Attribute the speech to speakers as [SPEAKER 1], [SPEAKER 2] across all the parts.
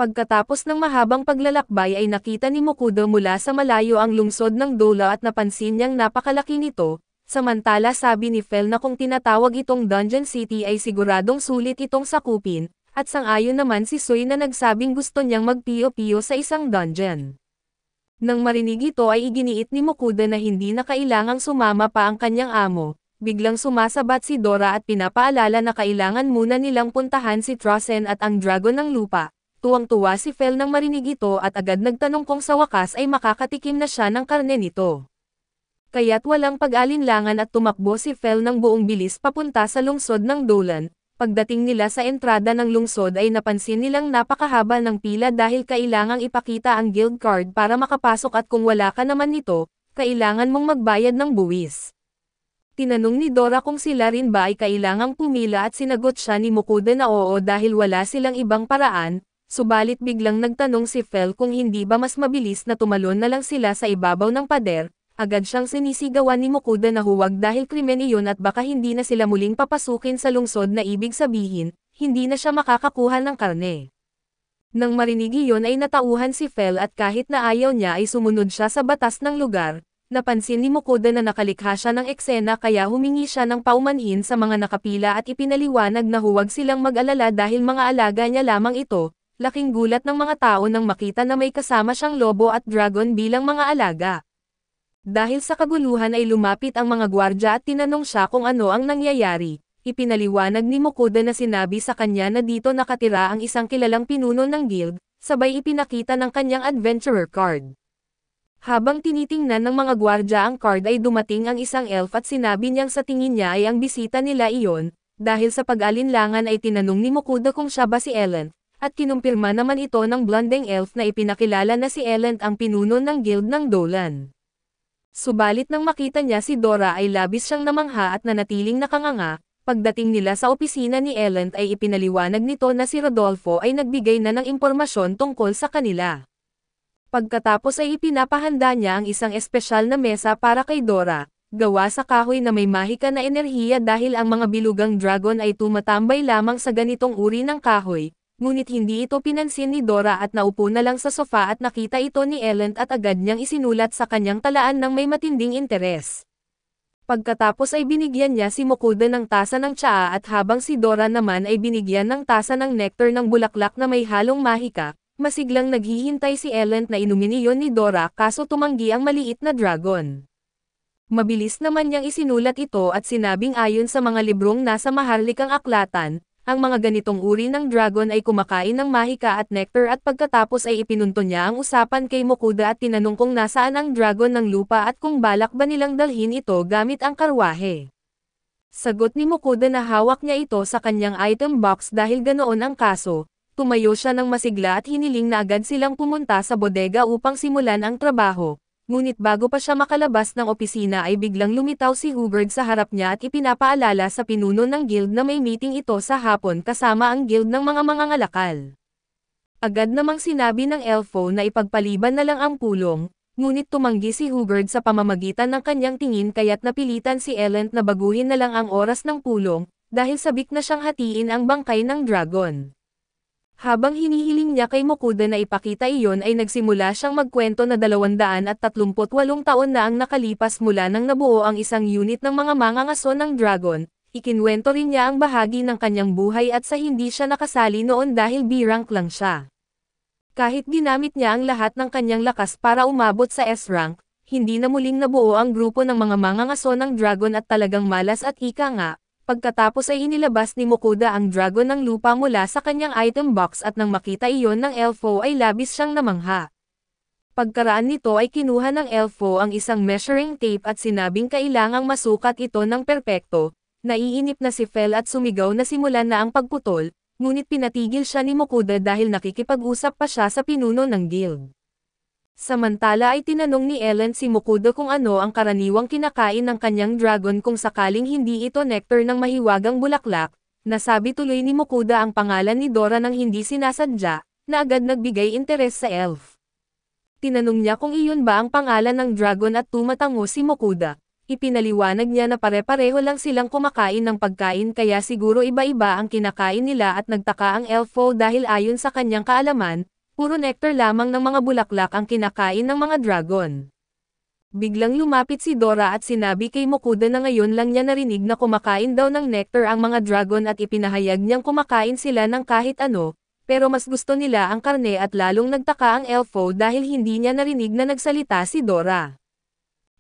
[SPEAKER 1] Pagkatapos ng mahabang paglalakbay ay nakita ni Mokuda mula sa malayo ang lungsod ng Dola at napansin niyang napakalaki nito, samantala sabi ni Fel na kung tinatawag itong Dungeon City ay siguradong sulit itong sakupin, at sang-ayon naman si Sui na nagsabing gusto niyang magpiyo-piyo sa isang dungeon. Nang marinig ito ay iginiit ni Mokuda na hindi na kailangang sumama pa ang kanyang amo, biglang sumasabat si Dora at pinapaalala na kailangan muna nilang puntahan si Trosen at ang Dragon ng Lupa. Tuwang-tuwa si Fel nang marinig ito at agad nagtanong kung sa wakas ay makakatikim na siya ng karne nito. Kaya't walang pag-alinlangan at tumakbo si Fel ng buong bilis papunta sa lungsod ng Dolan. Pagdating nila sa entrada ng lungsod ay napansin nilang napakahaba ng pila dahil kailangang ipakita ang guild card para makapasok at kung wala ka naman nito, kailangan mong magbayad ng buwis. Tinanong ni Dora kung sila rin ba ay kailangang pumila at sinagot siya ni Mokuda na oo dahil wala silang ibang paraan. Subalit biglang nagtanong si Fel kung hindi ba mas mabilis na tumalon na lang sila sa ibabaw ng pader, agad siyang sinisigawan ni Mokuda na huwag dahil krimen iyon at baka hindi na sila muling papasukin sa lungsod na ibig sabihin, hindi na siya makakakuha ng karne. Nang marinig iyon ay natauhan si Fel at kahit na ayaw niya ay sumunod siya sa batas ng lugar, napansin ni Mokuda na nakalikha siya ng eksena kaya humingi siya ng paumanhin sa mga nakapila at ipinaliwanag na huwag silang mag-alala dahil mga alaga niya lamang ito. Laking gulat ng mga tao nang makita na may kasama siyang lobo at dragon bilang mga alaga. Dahil sa kaguluhan ay lumapit ang mga gwardya at tinanong siya kung ano ang nangyayari. Ipinaliwanag ni Mokuda na sinabi sa kanya na dito nakatira ang isang kilalang pinuno ng guild, sabay ipinakita ng kanyang adventurer card. Habang tinitingnan ng mga gwardya ang card ay dumating ang isang elf at sinabi niyang sa tingin niya ay ang bisita nila iyon, dahil sa pag-alinlangan ay tinanong ni Mokuda kung siya ba si Ellen. At kinumpirma naman ito ng blondeng elf na ipinakilala na si Ellen ang pinuno ng guild ng Dolan. Subalit nang makita niya si Dora ay labis siyang namangha at nanatiling nakanganga. Pagdating nila sa opisina ni Ellen ay ipinaliwanag nito na si Rodolfo ay nagbigay na ng impormasyon tungkol sa kanila. Pagkatapos ay ipinapahanda niya ang isang espesyal na mesa para kay Dora, gawa sa kahoy na may mahika na enerhiya dahil ang mga bilugang dragon ay tumatambay lamang sa ganitong uri ng kahoy. Ngunit hindi ito pinansin ni Dora at naupo na lang sa sofa at nakita ito ni Ellen at agad niyang isinulat sa kanyang talaan ng may matinding interes. Pagkatapos ay binigyan niya si Mokuda ng tasa ng tsaa at habang si Dora naman ay binigyan ng tasa ng nectar ng bulaklak na may halong mahika, masiglang naghihintay si Ellen na inumin iyon ni Dora kaso tumanggi ang maliit na dragon. Mabilis naman niyang isinulat ito at sinabing ayon sa mga librong nasa maharlikang aklatan, ang mga ganitong uri ng dragon ay kumakain ng mahika at nectar at pagkatapos ay ipinunto niya ang usapan kay Mokuda at tinanong kung nasaan ang dragon ng lupa at kung balak ba nilang dalhin ito gamit ang karwahe. Sagot ni Mokuda na hawak niya ito sa kanyang item box dahil ganoon ang kaso, tumayo siya ng masigla at hiniling na agad silang pumunta sa bodega upang simulan ang trabaho. Ngunit bago pa siya makalabas ng opisina ay biglang lumitaw si Hubert sa harap niya at ipinapaalala sa pinuno ng guild na may meeting ito sa hapon kasama ang guild ng mga mangangalakal. Agad namang sinabi ng elfo na ipagpaliban na lang ang pulong, ngunit tumanggi si Hubert sa pamamagitan ng kanyang tingin kaya't napilitan si Ellen na baguhin na lang ang oras ng pulong, dahil sabik na siyang hatiin ang bangkay ng dragon. Habang hinihiling niya kay Mokuda na ipakita iyon ay nagsimula siyang magkwento na 238 taon na ang nakalipas mula nang nabuo ang isang unit ng mga mangangaso ng dragon. Ikinwento rin niya ang bahagi ng kanyang buhay at sa hindi siya nakasali noon dahil B-rank lang siya. Kahit ginamit niya ang lahat ng kanyang lakas para umabot sa S-rank, hindi na muling nabuo ang grupo ng mga mangangaso ng dragon at talagang malas at ika nga. Pagkatapos ay inilabas ni Mokuda ang dragon ng lupa mula sa kanyang item box at nang makita iyon ng elfo ay labis siyang namangha. Pagkaraan nito ay kinuha ng elfo ang isang measuring tape at sinabing kailangang masukat ito ng perpekto. Naiinip na si Fel at sumigaw na simulan na ang pagputol, ngunit pinatigil siya ni Mokuda dahil nakikipag-usap pa siya sa pinuno ng guild. Samantala ay tinanong ni Ellen si Mokuda kung ano ang karaniwang kinakain ng kanyang dragon kung sakaling hindi ito nectar ng mahiwagang bulaklak. Nasabi tuloy ni Mokuda ang pangalan ni Dora nang hindi sinasadya, na agad nagbigay interes sa elf. Tinanong niya kung iyon ba ang pangalan ng dragon at tumatango si Mokuda. Ipinaliwanag niya na pare-pareho lang silang kumakain ng pagkain kaya siguro iba-iba ang kinakain nila at nagtaka ang elfo dahil ayon sa kanyang kaalaman, puro nectar lamang ng mga bulaklak ang kinakain ng mga dragon. Biglang lumapit si Dora at sinabi kay Mokuda na ngayon lang niya narinig na kumakain daw ng nectar ang mga dragon at ipinahayag niyang kumakain sila ng kahit ano, pero mas gusto nila ang karne at lalong nagtaka ang elfo dahil hindi niya narinig na nagsalita si Dora.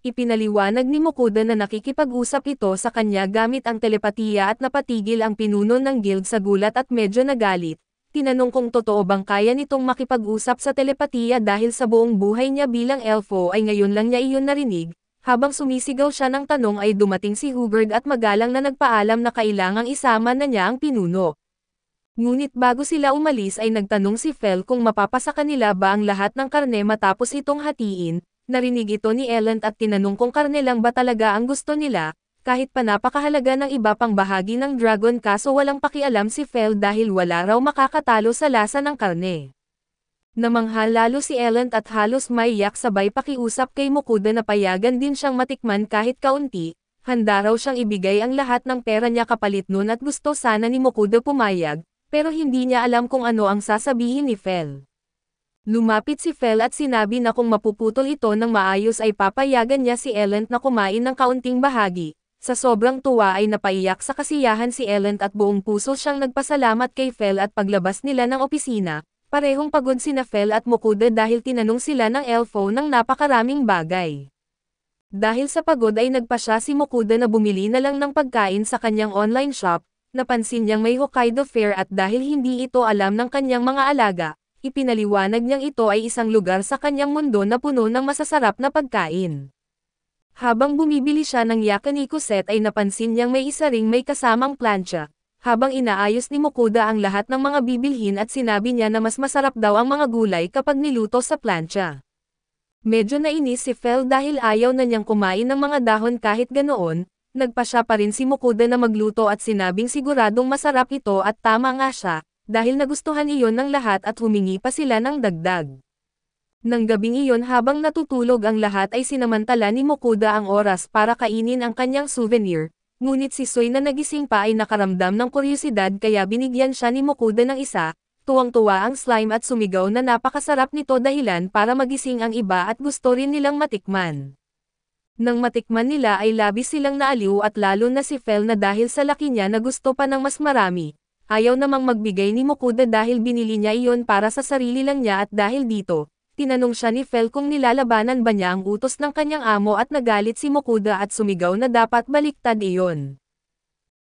[SPEAKER 1] Ipinaliwanag ni Mokuda na nakikipag-usap ito sa kanya gamit ang telepatiya at napatigil ang pinuno ng guild sa gulat at medyo nagalit. Tinanong kung totoo bang kaya nitong makipag-usap sa telepatiya dahil sa buong buhay niya bilang elfo ay ngayon lang niya iyon narinig. Habang sumisigaw siya ng tanong ay dumating si Hubert at magalang na nagpaalam na kailangang isama na niya ang pinuno. Ngunit bago sila umalis ay nagtanong si Fel kung mapapasa kanila ba ang lahat ng karne matapos itong hatiin. Narinig ito ni Elend at tinanong kung karne lang ba talaga ang gusto nila, kahit pa napakahalaga ng iba pang bahagi ng dragon kaso walang pakialam si Fel dahil wala raw makakatalo sa lasa ng karne. Namangha lalo si Elend at halos maiyak sabay pakiusap kay Mokuda na payagan din siyang matikman kahit kaunti, handa raw siyang ibigay ang lahat ng pera niya kapalit nun at gusto sana ni Mokuda pumayag, pero hindi niya alam kung ano ang sasabihin ni Fel. Lumapit si Fel at sinabi na kung mapuputol ito ng maayos ay papayagan niya si Elend na kumain ng kaunting bahagi. Sa sobrang tuwa ay napaiyak sa kasiyahan si Elend at buong puso siyang nagpasalamat kay Fel at paglabas nila ng opisina, parehong pagod sina Fel at Mokuda dahil tinanong sila ng elfo ng napakaraming bagay. Dahil sa pagod ay nagpasya si Mokuda na bumili na lang ng pagkain sa kanyang online shop, napansin niyang may Hokkaido Fair at dahil hindi ito alam ng kanyang mga alaga, ipinaliwanag niyang ito ay isang lugar sa kanyang mundo na puno ng masasarap na pagkain. Habang bumibili siya ng yakiniku set ay napansin niyang may isa ring may kasamang plancha. Habang inaayos ni Mokuda ang lahat ng mga bibilhin at sinabi niya na mas masarap daw ang mga gulay kapag niluto sa plancha. Medyo nainis si Fel dahil ayaw na niyang kumain ng mga dahon kahit ganoon, nagpasya pa rin si Mokuda na magluto at sinabing siguradong masarap ito at tama nga siya, dahil nagustuhan iyon ng lahat at humingi pa sila ng dagdag. Nang gabing iyon habang natutulog ang lahat ay sinamantala ni Mokuda ang oras para kainin ang kanyang souvenir, ngunit si Soy na nagising pa ay nakaramdam ng kuryosidad kaya binigyan siya ni Mokuda ng isa, tuwang-tuwa ang slime at sumigaw na napakasarap nito dahilan para magising ang iba at gusto rin nilang matikman. Nang matikman nila ay labis silang naaliw at lalo na si Fel na dahil sa laki niya na gusto pa ng mas marami. Ayaw namang magbigay ni Mokuda dahil binili niya iyon para sa sarili lang niya at dahil dito, tinanong siya ni Fel kung nilalabanan ba niya ang utos ng kanyang amo at nagalit si Mokuda at sumigaw na dapat baliktad iyon.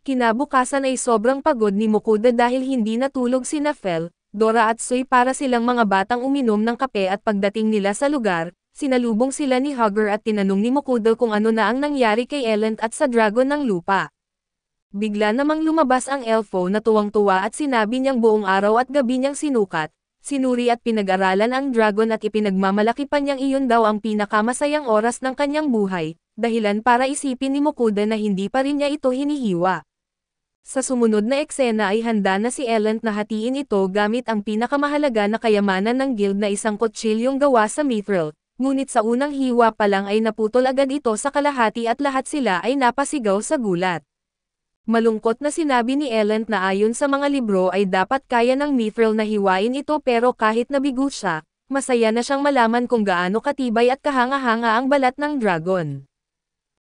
[SPEAKER 1] Kinabukasan ay sobrang pagod ni Mokuda dahil hindi natulog sina Fel, Dora at Soy para silang mga batang uminom ng kape at pagdating nila sa lugar, sinalubong sila ni Hugger at tinanong ni Mokuda kung ano na ang nangyari kay Elend at sa dragon ng lupa. Bigla namang lumabas ang elfo na tuwang-tuwa at sinabi niyang buong araw at gabi niyang sinukat, sinuri at pinag-aralan ang dragon at ipinagmamalaki pa niyang iyon daw ang pinakamasayang oras ng kanyang buhay, dahilan para isipin ni Mokuda na hindi pa rin niya ito hinihiwa. Sa sumunod na eksena ay handa na si Elend na hatiin ito gamit ang pinakamahalaga na kayamanan ng guild na isang kutsilyong gawa sa mithril, ngunit sa unang hiwa pa lang ay naputol agad ito sa kalahati at lahat sila ay napasigaw sa gulat. Malungkot na sinabi ni Elend na ayon sa mga libro ay dapat kaya ng mithril na hiwain ito pero kahit nabigo siya, masaya na siyang malaman kung gaano katibay at kahanga-hanga ang balat ng dragon.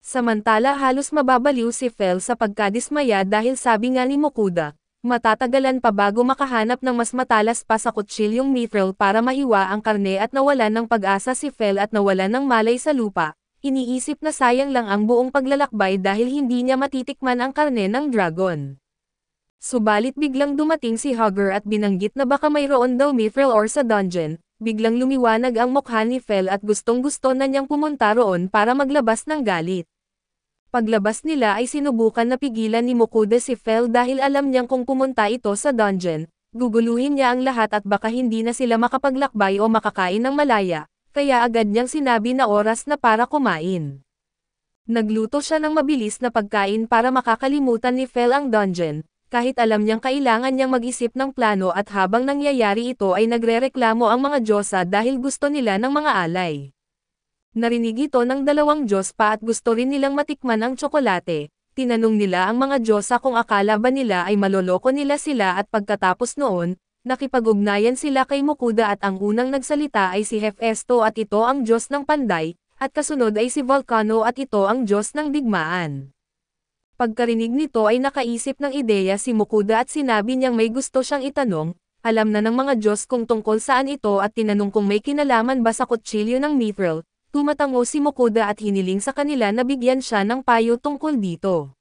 [SPEAKER 1] Samantala halos mababaliw si Fel sa pagkadismaya dahil sabi nga ni Mokuda, matatagalan pa bago makahanap ng mas matalas pa sa kutsilyong mithril para mahiwa ang karne at nawalan ng pag-asa si Fel at nawalan ng malay sa lupa. Iniisip na sayang lang ang buong paglalakbay dahil hindi niya matitikman ang karne ng dragon. Subalit biglang dumating si Hugger at binanggit na baka mayroon daw mithril ore sa dungeon, biglang lumiwanag ang mukha ni Fel at gustong-gusto na niyang pumunta roon para maglabas ng galit. Paglabas nila ay sinubukan na pigilan ni Mokuda si Fel dahil alam niyang kung pumunta ito sa dungeon, guguluhin niya ang lahat at baka hindi na sila makapaglakbay o makakain ng malaya. Kaya agad niyang sinabi na oras na para kumain. Nagluto siya ng mabilis na pagkain para makakalimutan ni Fel ang dungeon, kahit alam niyang kailangan niyang mag-isip ng plano at habang nangyayari ito ay nagrereklamo ang mga Diyosa dahil gusto nila ng mga alay. Narinig ito ng dalawang Diyos pa at gusto rin nilang matikman ang tsokolate. Tinanong nila ang mga Diyosa kung akala ba nila ay maloloko nila sila at pagkatapos noon, nakipag-ugnayan sila kay Mokuda at ang unang nagsalita ay si Hefesto at ito ang Diyos ng Panday, at kasunod ay si Volcano at ito ang Diyos ng Digmaan. Pagkarinig nito ay nakaisip ng ideya si Mokuda at sinabi niyang may gusto siyang itanong, alam na ng mga Diyos kung tungkol saan ito at tinanong kung may kinalaman ba sa kutsilyo ng Mithril. Tumatango si Mokuda at hiniling sa kanila na bigyan siya ng payo tungkol dito.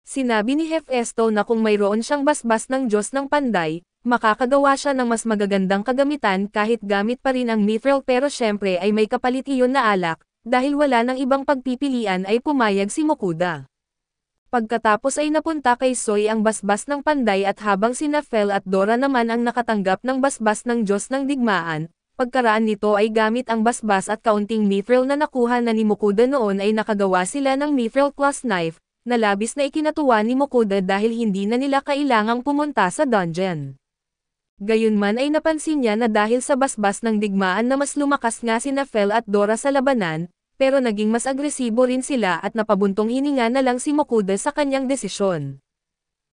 [SPEAKER 1] Sinabi ni Hefesto na kung mayroon siyang basbas ng Diyos ng Panday, makakagawa siya ng mas magagandang kagamitan kahit gamit pa rin ang Mithril pero syempre ay may kapalit iyon na alak, dahil wala ng ibang pagpipilian ay pumayag si Mokuda. Pagkatapos ay napunta kay Soy ang basbas ng Panday at habang sina Fel at Dora naman ang nakatanggap ng basbas ng Diyos ng Digmaan, pagkaraan nito ay gamit ang basbas at kaunting Mithril na nakuha na ni Mokuda noon ay nakagawa sila ng Mithril Plus Knife, na labis na ikinatuwa ni Mokuda dahil hindi na nila kailangang pumunta sa dungeon. Gayunman ay napansin niya na dahil sa basbas ng digmaan na mas lumakas nga sina Fel at Dora sa labanan, pero naging mas agresibo rin sila at napabuntong hininga na lang si Mokuda sa kanyang desisyon.